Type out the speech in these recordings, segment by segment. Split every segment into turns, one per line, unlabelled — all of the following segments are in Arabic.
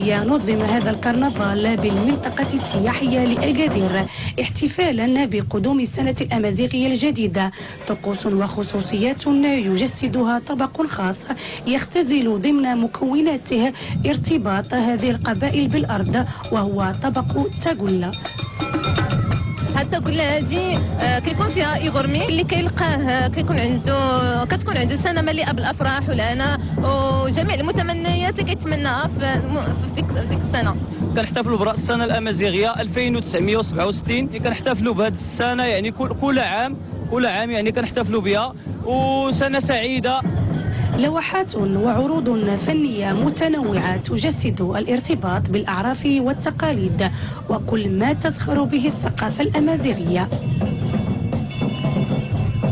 ينظم هذا الكرنفال بالمنطقة السياحية لأكادير احتفالا بقدوم السنة الأمازيغية الجديدة. طقوس وخصوصيات يجسدها طبق خاص يختزل ضمن مكوناته ارتباط هذه القبائل بالأرض، وهو طبق تاغولا.
حتى كل هذه كيكون فيها إيغورمي اللي كيلقاه كتكون عنده سنه مليئه بالافراح والهنا وجميع المتمنيات اللي كيتمناها في ديك السنه.
كنحتفلوا براس السنه الامازيغيه 2967 كنحتفلوا بهذه السنه، يعني كل عام يعني كنحتفلوا بها، وسنه سعيده.
لوحات وعروض فنية متنوعة تجسد الارتباط بالأعراف والتقاليد وكل ما تزخر به الثقافة الأمازيغية.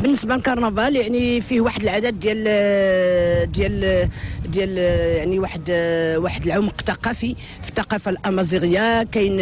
بالنسبه للكرنفال يعني فيه واحد العدد ديال يعني واحد العمق ثقافي في الثقافه الامازيغيه. كاين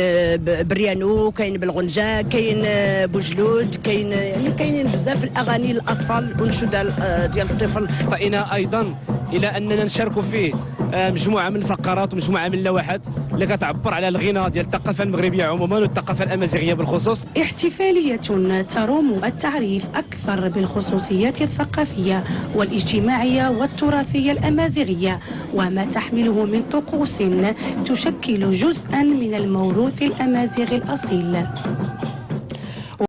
بريانو، كاين بالغنجه، كاين بوجلود، كاينين بزاف الاغاني الاطفال والانشوده ديال الطفل.
طئنا ايضا الى اننا نشاركوا فيه مجموعه من الفقرات ومجموعه من اللوحات اللي كتعبر على الغنى ديال الثقافه المغربيه عموما والثقافه الامازيغيه بالخصوص.
احتفاليه تروم التعريف اكثر بالخصوصيات الثقافيه والاجتماعيه والتراثيه الامازيغيه وما تحمله من طقوس تشكل جزءا من الموروث الامازيغي الاصيل.